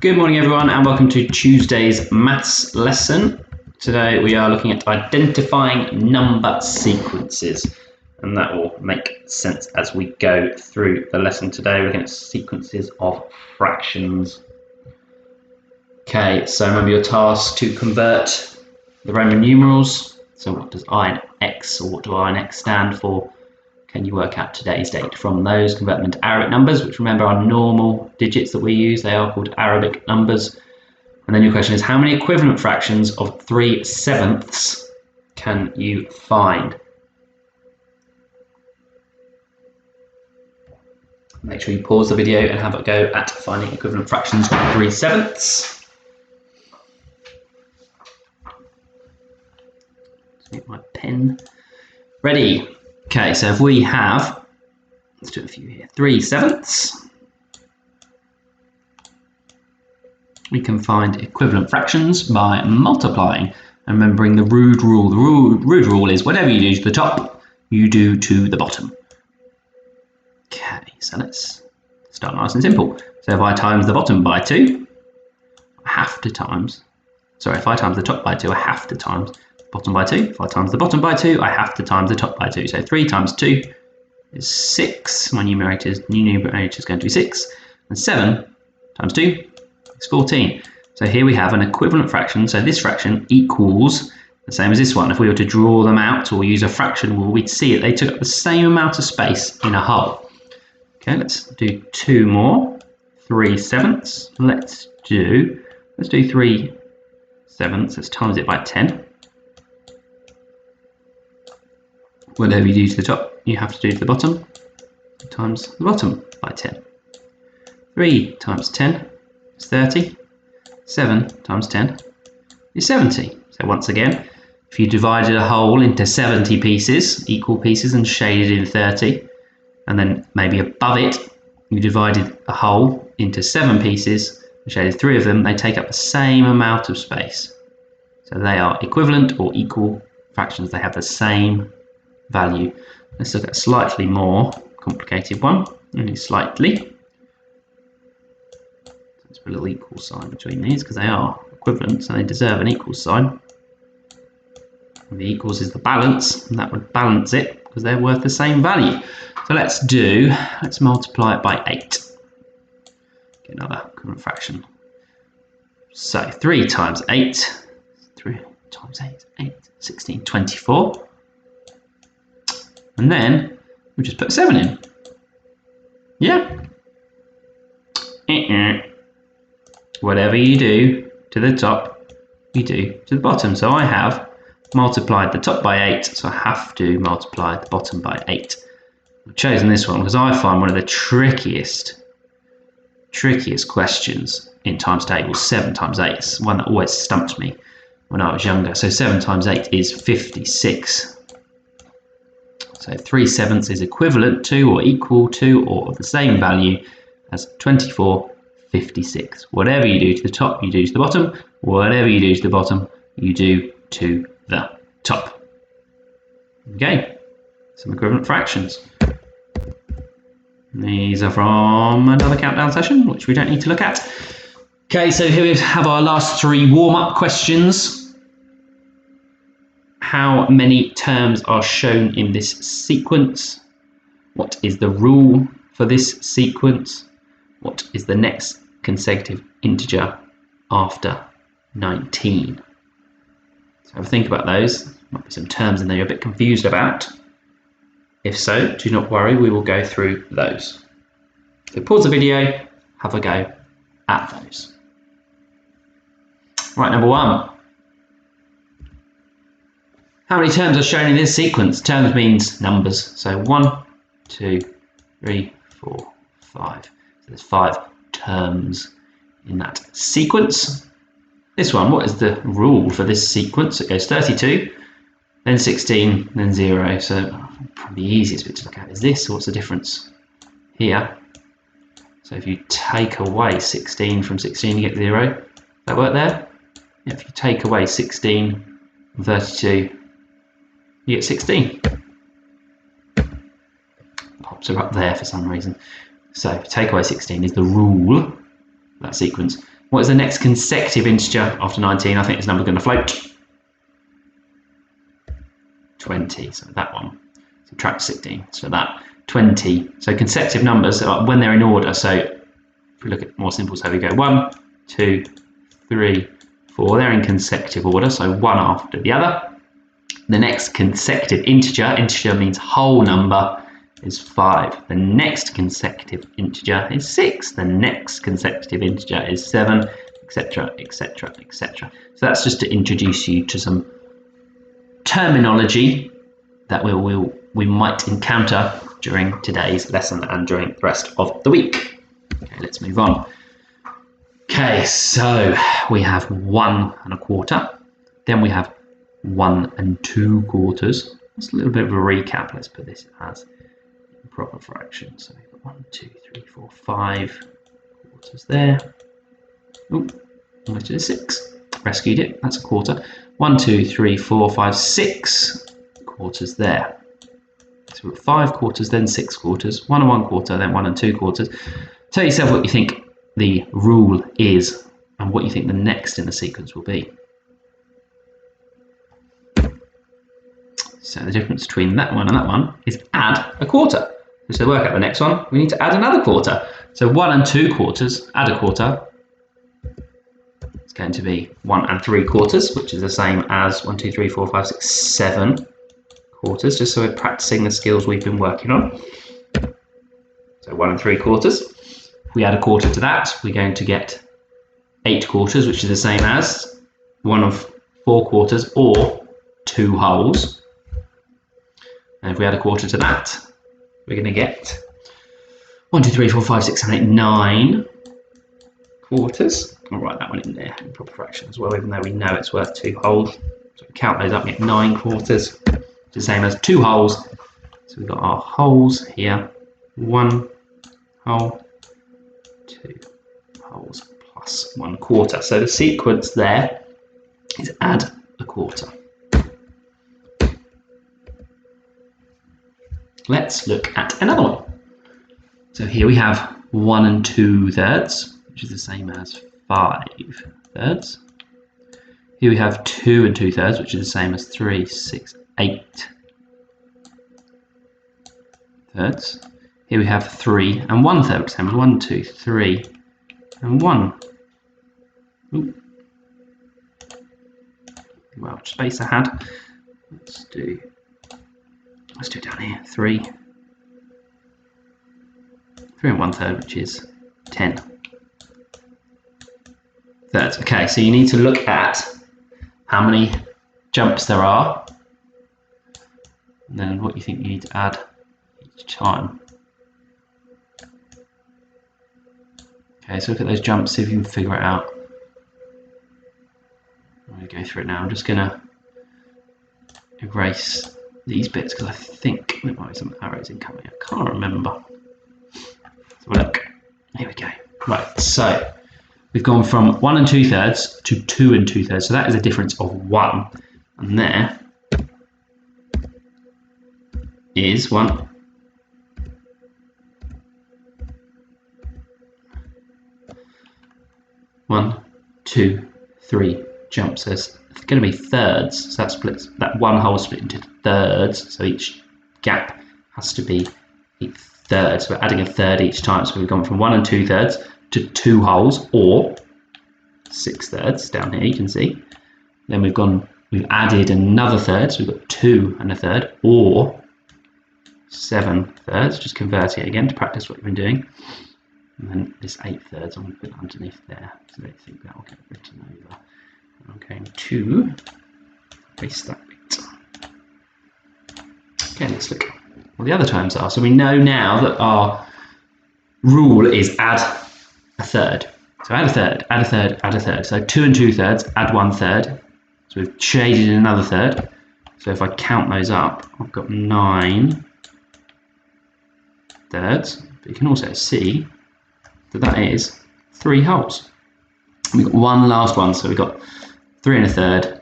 Good morning everyone and welcome to Tuesday's maths lesson. Today we are looking at identifying number sequences, and that will make sense as we go through the lesson today. We're looking at sequences of fractions. Okay, so remember your task to convert the Roman numerals. So what does I and X, or what do I and X stand for? Can you work out today's date from those? Convert them into Arabic numbers, which remember are normal digits that we use. They are called Arabic numbers. And then your question is, how many equivalent fractions of 3/7 can you find? Make sure you pause the video and have a go at finding equivalent fractions of 3/7. Get my pen ready. Okay, so if we have, let's do a few here, 3/7, we can find equivalent fractions by multiplying and remembering the root rule. The root rule is whatever you do to the top, you do to the bottom. Okay, so let's start nice and simple. So if I times the bottom by 2, I have to times, sorry, if I times the top by 2, I have to times bottom by 2. If I times the bottom by 2, I have to times the top by 2. So 3 times 2 is 6. My new numerator is going to be 6. And 7 times 2 is 14. So here we have an equivalent fraction. So this fraction equals the same as this one. If we were to draw them out or use a fraction rule, we'd see it. They took up the same amount of space in a whole. Okay, let's do 2 more. 3/7. Let's do 3/7. Let's times it by 10. Whatever you do to the top, you have to do to the bottom, times the bottom by 10. 3 times 10 is 30. 7 times 10 is 70. So once again, if you divided a whole into 70 pieces, equal pieces, and shaded in 30, and then maybe above it, you divided a whole into 7 pieces and shaded 3 of them, they take up the same amount of space. So they are equivalent or equal fractions. They have the same value. Let's look at a slightly more complicated one, only slightly. Let's put a little equal sign between these because they are equivalent, so they deserve an equal sign. And the equals is the balance, and that would balance it because they're worth the same value. So let's multiply it by 8. Get another equivalent fraction. So 3 times 8, 3 times 8, 8, 16, 24. And then we just put 7 in. Yeah. Whatever you do to the top, you do to the bottom. So I have multiplied the top by 8, so I have to multiply the bottom by 8. I've chosen this one because I find one of the trickiest questions in times tables. 7 times 8 is one that always stumped me when I was younger. So 7 times 8 is 56. So 3/7 is equivalent to or equal to or of the same value as 24/56. Whatever you do to the top, you do to the bottom. Whatever you do to the bottom, you do to the top. Okay, some equivalent fractions. These are from another countdown session, which we don't need to look at. Okay, so here we have our last 3 warm-up questions. How many terms are shown in this sequence? What is the rule for this sequence? What is the next consecutive integer after 19? So have a think about those. There might be some terms in there you're a bit confused about. If so, do not worry, we will go through those. So pause the video, have a go at those. Right, number 1. How many terms are shown in this sequence? Terms means numbers. So 1, 2, 3, 4, 5. So there's 5 terms in that sequence. This one, what is the rule for this sequence? It goes 32, then 16, then 0. So probably the easiest bit to look at is this. So what's the difference here? So if you take away 16 from 16, you get 0. Does that work there? Yeah, if you take away 16 from 32, you get 16. Pops are up there for some reason. So take away 16 is the rule of that sequence. What is the next consecutive integer after 19? I think this number's going to float. 20, so that one. Subtract 16, so that. 20. So consecutive numbers are when they're in order. So if we look at more simple, so we go 1, 2, 3, 4. They're in consecutive order, so one after the other. The next consecutive integer means whole number, is 5. The next consecutive integer is 6. The next consecutive integer is 7, etc., etc., etc. So that's just to introduce you to some terminology that we might encounter during today's lesson and during the rest of the week. Okay, let's move on. Okay, so we have 1 1/4. Then we have 1 2/4. That's a little bit of a recap. Let's put this as proper fraction. So we've got 1, 2, 3, 4, 5 quarters there. Oh, almost did a 6. Rescued it. That's a quarter. 1, 2, 3, 4, 5, 6 quarters there. So we've got 5 quarters, then 6 quarters. 1 1/4, then 1 2/4. Tell yourself what you think the rule is and what you think the next in the sequence will be. So the difference between that one and that one is add a quarter. So to work out the next one, we need to add another quarter. So 1 2/4, add a quarter. It's going to be 1 3/4, which is the same as 1, 2, 3, 4, 5, 6, 7 quarters, just so we're practicing the skills we've been working on. So 1 3/4. If we add a quarter to that, we're going to get 8 quarters, which is the same as 1 4 quarters or 2 wholes. And if we add a quarter to that, we're going to get 1, 2, 3, 4, 5, 6, 7, 8, 9 quarters. I'll write that one in there in proper fraction as well, even though we know it's worth 2 wholes. So we count those up and get 9 quarters, which is the same as 2 wholes. So we've got our wholes here, 1 whole, 2 wholes plus 1/4. So the sequence there is add a quarter. Let's look at another one. So here we have 1 2/3, which is the same as 5/3. Here we have 2 2/3, which is the same as 3, 6, 8/3. Here we have 3 1/3, which is the same as 1, 2, 3, and 1. Ooh. Well, which space I had. Let's do it down here. 3 1/3, which is 10 thirds. Okay, so you need to look at how many jumps there are, and then what you think you need to add each time. Okay, so look at those jumps, see if you can figure it out. I'm going to go through it now. I'm just going to erase these bits because I think there might be some arrows incoming. I can't remember. So look, here we go. Right, so we've gone from 1 2/3 to 2 2/3. So that is a difference of 1. And there is 1. 1, 2, 3 jumps. So it's going to be thirds. So that splits, that 1 whole split into thirds. So each gap has to be a third. So we're adding a third each time. So we've gone from 1 2/3 to 2 wholes or 6/3 down here, you can see. Then we've added another third. So we've got 2 1/3 or 7/3. Just converting it again to practice what we've been doing. And then this 8/3, I'm going to put it underneath there. So I think that will get written over. I'm going to erase that bit. Okay, let's look what the other terms are. So we know now that our rule is add a third. So add a third, add a third, add a third. So 2 2/3, add 1/3. So we've shaded in another third. So if I count those up, I've got 9 thirds. But you can also see that is 3 wholes. We've got one last one, so we've got 3 1/3,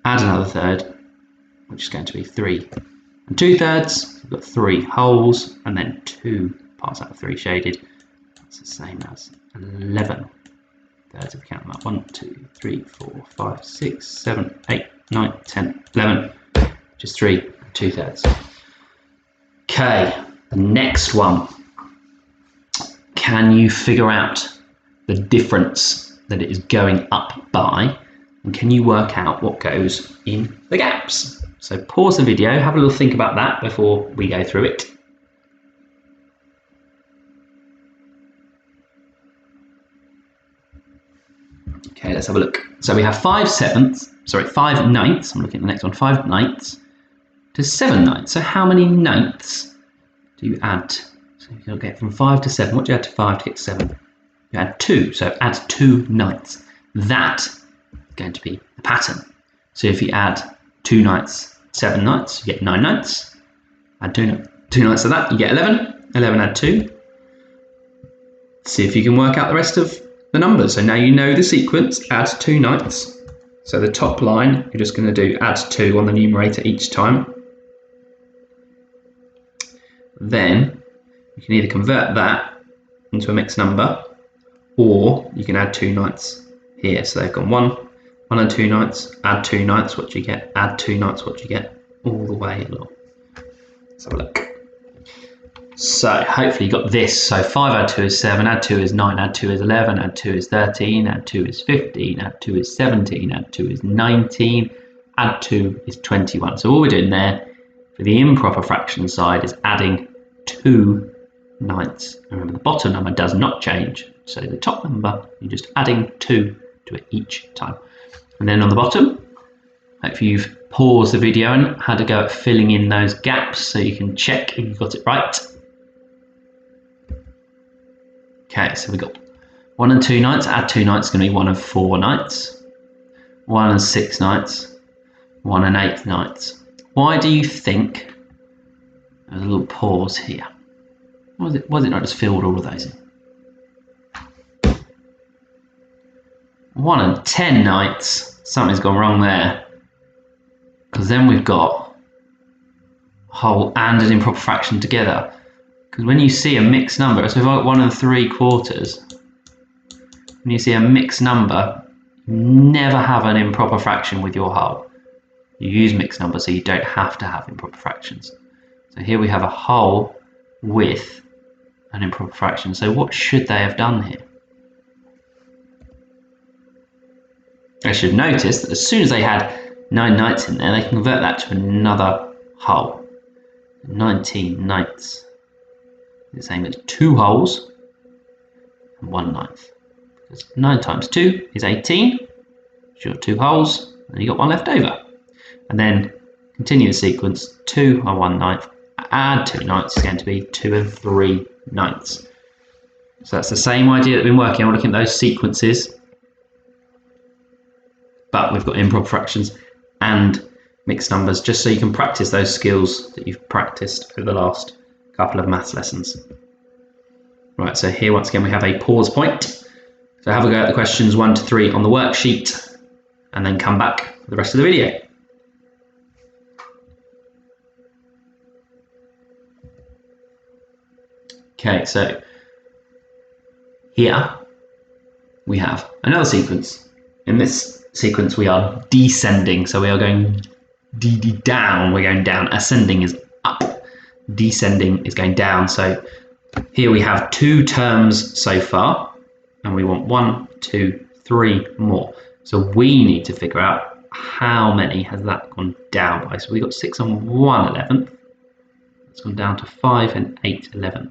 add another third, which is going to be 3 2/3. We've got 3 wholes, and then 2 parts out of 3 shaded. That's the same as 11 thirds if we count them up. 1, 2, 3, 4, 5, 6, 7, 8, 9, 10, 11. Just 3 and 2/3. Okay, the next one. Can you figure out the difference that it is going up by? And can you work out what goes in the gaps? So pause the video, have a little think about that before we go through it. Okay, let's have a look. So we have 5 ninths, I'm looking at the next one, 5 ninths to 7 ninths. So how many ninths do you add? So you'll get from 5 to 7. What do you add to 5 to get to 7? You add 2, so add 2 ninths. That is going to be the pattern. So if you add 2 ninths, 7 ninths, you get 9 ninths. Add 2 ninths to that, you get 11. 11 add 2. See if you can work out the rest of the numbers. So now you know the sequence, add 2 ninths. So the top line, you're just going to do add 2 on the numerator each time. Then you can either convert that into a mixed number, or you can add 2 ninths here. So they've gone 1 and 2 ninths, add 2 ninths, what do you get? Add 2 ninths, what do you get? All the way along. Let's have a look. So hopefully you got this. So 5 add 2 is 7, add 2 is 9, add 2 is 11, add 2 is 13, add 2 is 15, add 2 is 17, add 2 is 19, add 2 is 21. So all we're doing there for the improper fraction side is adding 2 ninths. Remember, the bottom number does not change. So the top number, you're just adding 2 to it each time. And then on the bottom, hopefully you've paused the video and had a go at filling in those gaps so you can check if you've got it right. Okay, so we've got 1 and 2 ninths, add 2 ninths is going to be 1 and 4 ninths, 1 and 6 ninths, 1 and 8 ninths. Why do you think, there's a little pause here, why is it not just filled all of those in? 1 and 10 ninths, something's gone wrong there, because then we've got whole and an improper fraction together. Because when you see a mixed number, so if I got 1 and 3/4, when you see a mixed number, you never have an improper fraction with your whole. You use mixed numbers so you don't have to have improper fractions. So here we have a whole with an improper fraction. So what should they have done here? They should notice that as soon as they had 9 ninths in there, they can convert that to another whole. 19 ninths. The same as 2 wholes and 1 ninth. Because 9 times 2 is 18. So 2 wholes, and you got 1 left over. And then continue the sequence, 2 and 1 ninth, add 2 ninths is going to be 2 and 3 ninths. So that's the same idea that we've been working on, looking at those sequences. But we've got improper fractions and mixed numbers, just so you can practice those skills that you've practiced over the last couple of maths lessons. Right, so here once again we have a pause point. So have a go at the questions 1 to 3 on the worksheet and then come back for the rest of the video. Okay, so here we have another sequence. In this sequence we are descending, so we are going down, we're going down. Ascending is up. Descending is going down. So here we have 2 terms so far, and we want 1, 2, 3 more. So we need to figure out how many has that gone down by. So we got 6 and 1/11. It's gone down to 5 and 8/11.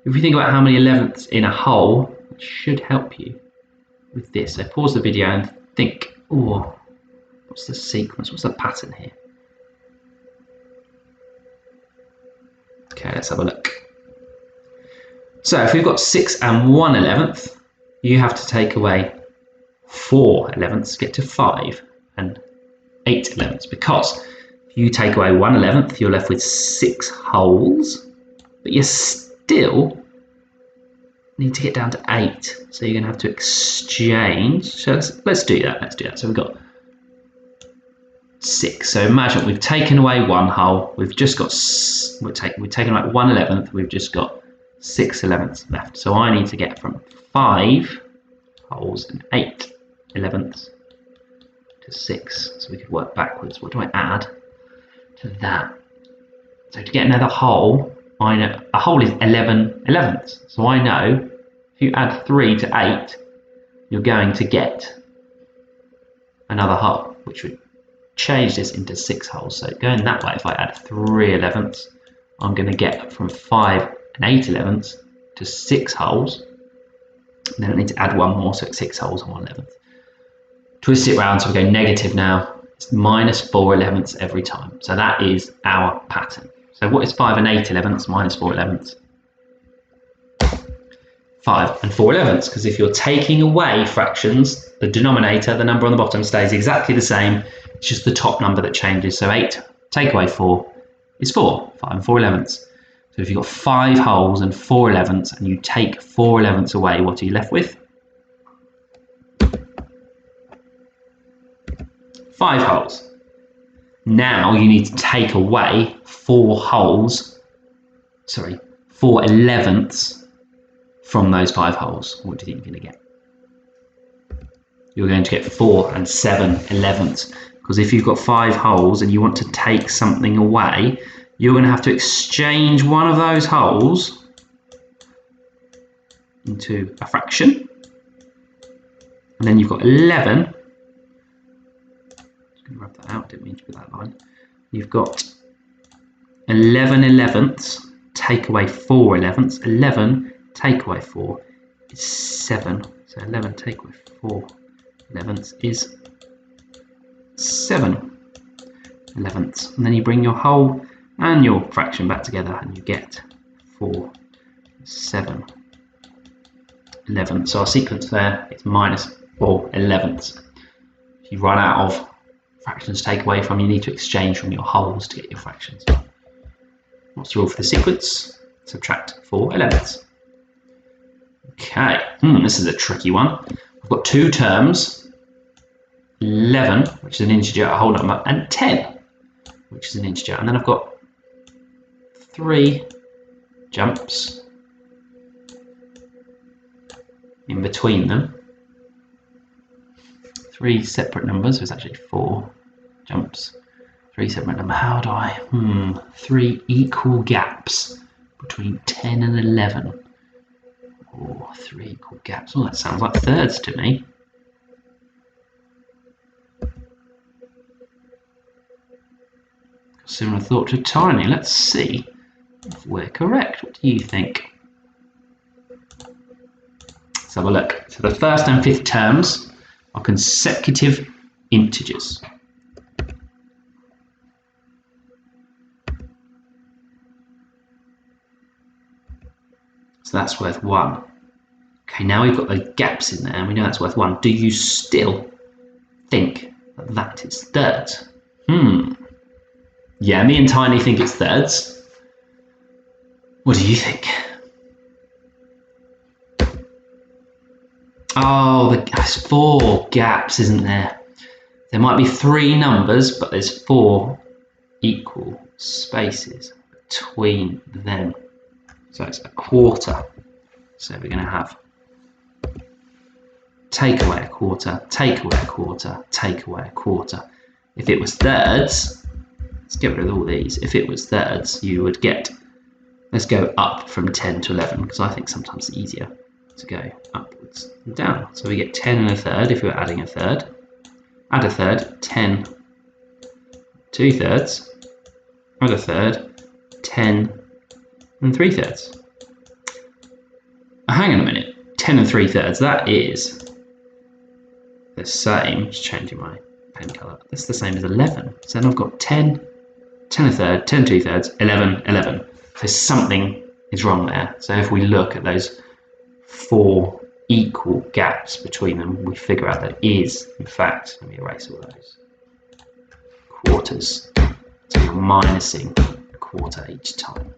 If you think about how many 11ths in a whole, it should help you with this. So pause the video and think, oh, what's the sequence? What's the pattern here? Okay, let's have a look. So if we've got 6 and 1/11, you have to take away 4/11 to get to 5 and 8/11, because if you take away 1/11, you're left with 6 wholes, but you still need to get down to 8. So you're going to have to exchange. So let's do that. So we've got 6. So imagine we've taken away 1 whole. We've just got we've taken away 1/11. We've just got 6/11 left. So I need to get from 5 wholes and 8/11 to 6. So we could work backwards. What do I add to that? So to get another whole, I know a whole is 11/11. So I know if you add 3 to 8, you're going to get another whole, which would change this into 6 wholes. So going that way, if I add 3/11, I'm going to get from 5 and 8/11 to 6 wholes. And then I need to add one more, so it's 6 wholes and 1/11. Twist it round so we go negative now. It's minus 4/11 every time. So that is our pattern. So what is 5 and 8/11 minus 4/11? 5 and 4/11, because if you're taking away fractions, the denominator, the number on the bottom, stays exactly the same. It's just the top number that changes. So 8 take away 4 is 4. 5 and 4/11. So if you've got 5 wholes and 4/11 and you take 4/11 away, what are you left with? 5 wholes. Now you need to take away 4 11ths from those 5 wholes. What do you think you're going to get? You're going to get 4 and 7/11ths, because if you've got 5 wholes and you want to take something away, you're going to have to exchange one of those wholes into a fraction, and then you've got 11. I'm going to rub that out, didn't mean to put that line. You've got 11/11ths take away 4/11ths. 11 take away 4 is 7. So 11 take away 4/11ths is 7/11ths. And then you bring your whole and your fraction back together and you get 4, 7/11. So our sequence there is minus 4/11. If you run out of fractions to take away from, you need to exchange from your wholes to get your fractions. What's the rule for the sequence? Subtract 4/11. Okay, this is a tricky one. I've got 2 terms, 11, which is an integer, a whole number, and 10, which is an integer. And then I've got 3 jumps in between them. 3 separate numbers, so it's actually 4 jumps. 3 separate numbers. How do I? 3 equal gaps between 10 and 11. Or 3 equal gaps. Oh, that sounds like thirds to me. Similar thought to Tiny. Let's see if we're correct. What do you think? Let's have a look. So the first and fifth terms are consecutive integers. So that's worth 1. Okay, now we've got the gaps in there and we know that's worth 1. Do you still think that that is thirds? Yeah, me and Tiny think it's thirds. What do you think? Oh, there's 4 gaps, isn't there? There might be 3 numbers, but there's 4 equal spaces between them. So it's a quarter. So we're going to have take away a quarter, take away a quarter, take away a quarter. If it was thirds, let's get rid of all these. If it was thirds, you would get, let's go up from 10 to 11, because I think sometimes it's easier to go upwards and down. So we get 10 and a third if we're adding a third. Add a third, 10, 2 thirds, add a third, 10 and 3 thirds. Hang on a minute, 10 and 3 thirds, that is the same, just changing my pen colour, that's the same as 11. So then I've got 10, 10 a third, 10 2 thirds, 11, 11. So something is wrong there. So if we look at those 4 equal gaps between them, we figure out that it is, in fact, let me erase all those, quarters. So you're minusing a quarter each time.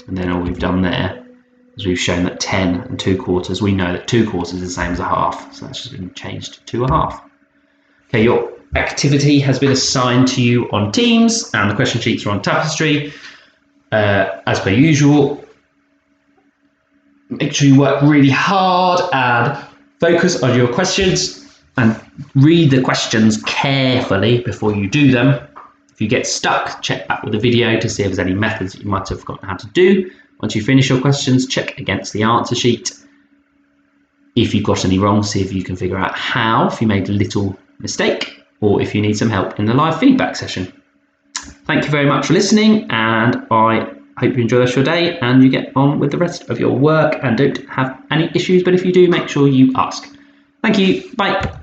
And then all we've done there is we've shown that 10 and 2 quarters, we know that 2 quarters is the same as a half. So that's just been changed to a half. Okay, your activity has been assigned to you on Teams and the question sheets are on Tapestry. as per usual, make sure you work really hard and focus on your questions and read the questions carefully before you do them. If you get stuck, check back with the video to see if there's any methods that you might have forgotten how to do. Once you finish your questions, check against the answer sheet. If you've got any wrong, see if you can figure out how, if you made a little mistake, or if you need some help in the live feedback session. Thank you very much for listening, and I hope you enjoy the rest of your day and you get on with the rest of your work and don't have any issues, but if you do, make sure you ask. Thank you. Bye.